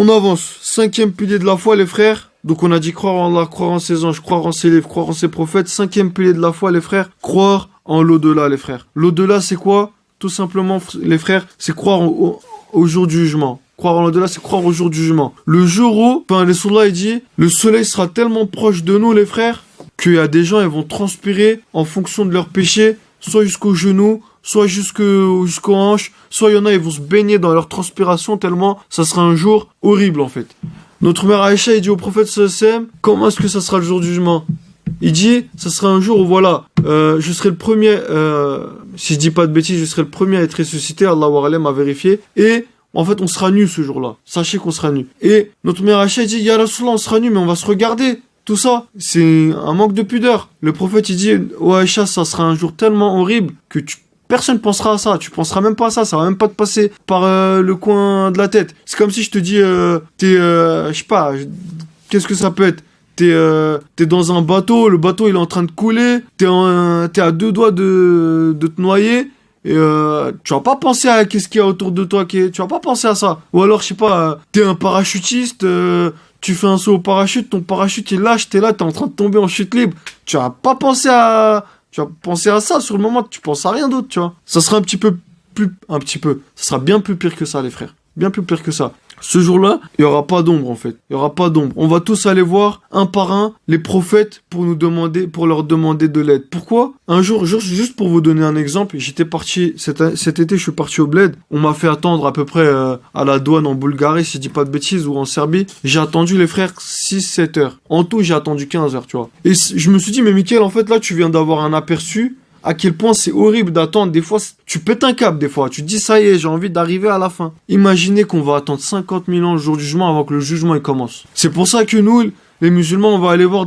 On avance. 5e pilier de la foi, les frères. Donc on a dit croire en Allah, croire en ses anges, croire en ses livres, croire en ses prophètes. 5e pilier de la foi, les frères, croire en l'au-delà, les frères. L'au-delà, c'est quoi? Tout simplement, les frères, c'est croire au jour du jugement. Croire en l'au-delà, c'est croire au jour du jugement. Le jour où, les Soullah, il dit, le soleil sera tellement proche de nous, les frères, qu'il y a des gens, ils vont transpirer en fonction de leurs péchés, soit jusqu'aux genoux, soit jusqu'aux hanches, soit il y en a, ils vont se baigner dans leur transpiration tellement ça sera un jour horrible, en fait. Notre mère Aïcha, il dit au prophète sallallahu alayhi wa sallam, comment est-ce que ça sera le jour du jugement? Il dit, ça sera un jour où voilà, je serai le premier, si je dis pas de bêtises, je serai le premier à être ressuscité, Allah wa alam, à vérifier, et en fait, on sera nus ce jour-là. Sachez qu'on sera nus. Et notre mère Aïcha, il dit, Ya Rasulallah, on sera nus, mais on va se regarder. Tout ça, c'est un manque de pudeur. Le prophète, il dit, oh Aïcha, ça sera un jour tellement horrible que personne pensera à ça. Tu penseras même pas à ça. Ça va même pas te passer par le coin de la tête. C'est comme si je te dis, je sais pas, qu'est-ce que ça peut être? T'es dans un bateau, le bateau il est en train de couler, t'es à 2 doigts de te noyer, et tu vas pas penser à qu'est-ce qu'il y a autour de toi, tu vas pas penser à ça. Ou alors, je sais pas, t'es un parachutiste, tu fais un saut au parachute, ton parachute il lâche, t'es là, t'es en train de tomber en chute libre. Tu vas pas penser à... Tu vas penser à ça sur le moment, tu penses à rien d'autre, tu vois. Ça sera ça sera bien plus pire que ça, les frères. Bien plus pire que ça. Ce jour-là, il y aura pas d'ombre, en fait. Il y aura pas d'ombre. On va tous aller voir, un par un, les prophètes pour leur demander de l'aide. Pourquoi? Un jour, juste pour vous donner un exemple, j'étais parti, cet été, je suis parti au bled. On m'a fait attendre à peu près à la douane en Bulgarie, si je dis pas de bêtises, ou en Serbie. J'ai attendu, les frères, 6-7 heures. En tout, j'ai attendu 15 heures, tu vois. Et je me suis dit, mais Mickaël, en fait, là, tu viens d'avoir un aperçu à quel point c'est horrible d'attendre. Des fois, tu pètes un câble, des fois. Tu te dis, ça y est, j'ai envie d'arriver à la fin. Imaginez qu'on va attendre 50 000 ans le jour du jugement avant que le jugement il commence. C'est pour ça que nous, les musulmans, on va aller voir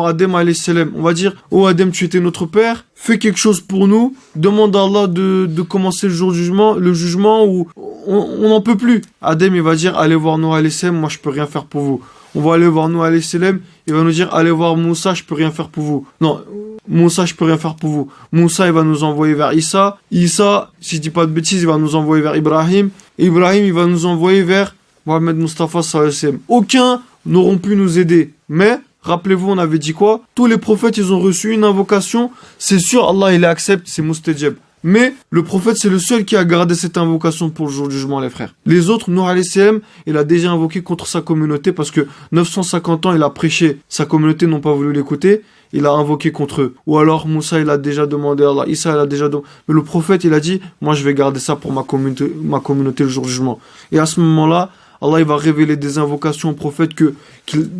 Adem alayhi salam. On va dire, oh Adem, tu étais notre père, fais quelque chose pour nous, demande à Allah de commencer le jugement où on n'en peut plus. Adem, il va dire, allez voir Noah alayhi salam, moi je peux rien faire pour vous. On va aller voir Noah alayhi salam, il va nous dire, allez voir Moussa, je peux rien faire pour vous. Non, Moussa, je peux rien faire pour vous. Moussa, il va nous envoyer vers Issa. Issa, si je dis pas de bêtises, il va nous envoyer vers Ibrahim. Ibrahim, il va nous envoyer vers Mohamed Mustafa sallallahu alayhi wa sallam. Aucun n'auront pu nous aider. Mais, rappelez-vous, on avait dit quoi? Tous les prophètes, ils ont reçu une invocation. C'est sûr, Allah, il les accepte, c'est Mustajab. Mais le prophète, c'est le seul qui a gardé cette invocation pour le jour du jugement, les frères. Les autres, Nuh alayhi salam, il a déjà invoqué contre sa communauté parce que 950 ans, il a prêché. Sa communauté n'ont pas voulu l'écouter. Il a invoqué contre eux. Ou alors, Moussa, il a déjà demandé à Allah. Issa, il a déjà demandé. Mais le prophète, il a dit, moi, je vais garder ça pour ma communauté le jour du jugement. Et à ce moment-là, Allah, il va révéler des invocations au prophète que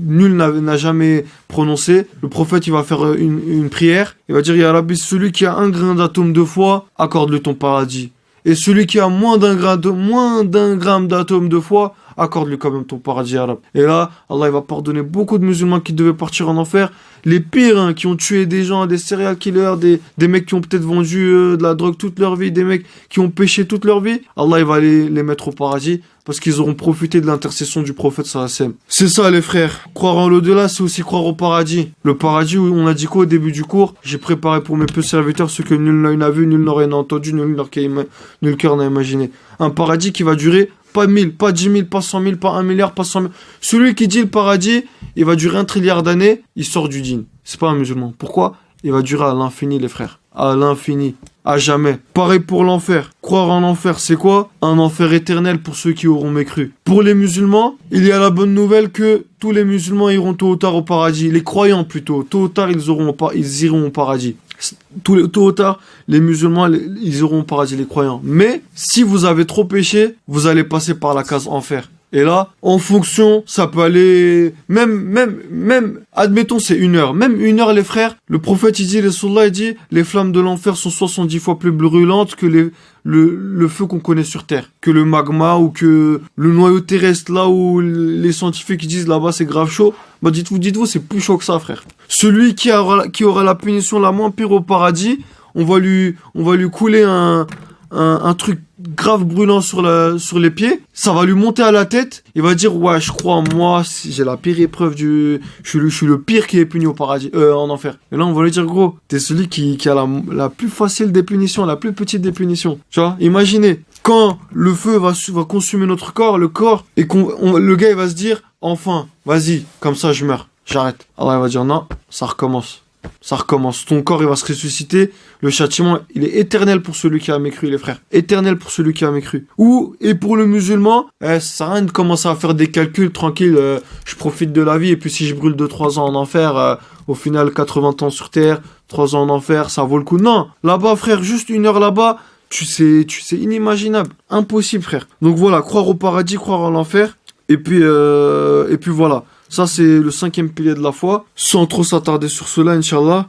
nul n'a jamais prononcé. Le prophète, il va faire une prière. Il va dire, Ya Rabbi, celui qui a un grain d'atome de foi, accorde-lui ton paradis. Et celui qui a moins d'un gramme d'atome de foi, accorde-lui quand même ton paradis, Ya Rabbi. Et là, Allah, il va pardonner beaucoup de musulmans qui devaient partir en enfer. Les pires, qui ont tué des gens, des serial killers, des mecs qui ont peut-être vendu de la drogue toute leur vie, des mecs qui ont péché toute leur vie, Allah, il va les mettre au paradis parce qu'ils auront profité de l'intercession du prophète sallallahu alayhi wa sallam. C'est ça, les frères. Croire en l'au-delà, c'est aussi croire au paradis. Le paradis, où on a dit quoi au début du cours? J'ai préparé pour mes peu serviteurs ce que nul n'a vu, nul n'aurait entendu, nul cœur n'a imaginé. Un paradis qui va durer pas 1000, pas 10 000, pas 100 000, pas 1 milliard, pas 100 000. Celui qui dit le paradis, il va durer 1 trilliard d'années, il sort du dîn. C'est pas un musulman. Pourquoi? Il va durer à l'infini, les frères. À l'infini. À jamais. Pareil pour l'enfer. Croire en l'enfer, c'est quoi? Un enfer éternel pour ceux qui auront mécru. Pour les musulmans, il y a la bonne nouvelle que tous les musulmans iront tôt ou tard au paradis. Les croyants plutôt. Tôt ou tard, ils iront au paradis. Tôt ou tard, les musulmans, ils iront au paradis, les croyants. Mais, si vous avez trop péché, vous allez passer par la case enfer. Et là, en fonction, ça peut aller, même, admettons, c'est 1 heure. Même 1 heure, les frères, le prophète, il dit, les flammes de l'enfer sont 70 fois plus brûlantes que le feu qu'on connaît sur Terre. Que le magma ou que le noyau terrestre, là où les scientifiques disent là-bas c'est grave chaud. Bah, dites-vous, c'est plus chaud que ça, frère. Celui qui aura la punition la moins pire au paradis, on va lui couler un truc grave brûlant sur les pieds, ça va lui monter à la tête, il va dire ouais, je crois en moi, j'ai la pire épreuve je suis le pire qui est puni au paradis, en enfer. Et là on va lui dire gros, t'es celui qui a la plus facile des punitions, la plus petite des punitions. Tu vois, imaginez, Quand le feu va consumer notre corps, le corps, et le gars il va se dire, enfin, vas-y, comme ça je meurs, j'arrête. Allah il va dire non, ça recommence. Ça recommence. Ton corps, il va se ressusciter. Le châtiment, il est éternel pour celui qui a mécru, les frères. Éternel pour celui qui a mécru. Et pour le musulman, ça sert à rien de commencer à faire des calculs tranquilles. Je profite de la vie et puis si je brûle 2-3 ans en enfer, au final 80 ans sur terre, 3 ans en enfer, ça vaut le coup. Non, là-bas, frère, juste 1 heure là-bas, tu sais, inimaginable. Impossible, frère. Donc voilà, croire au paradis, croire en l'enfer. Et puis voilà. Ça, c'est le 5e pilier de la foi. Sans trop s'attarder sur cela, Inch'Allah.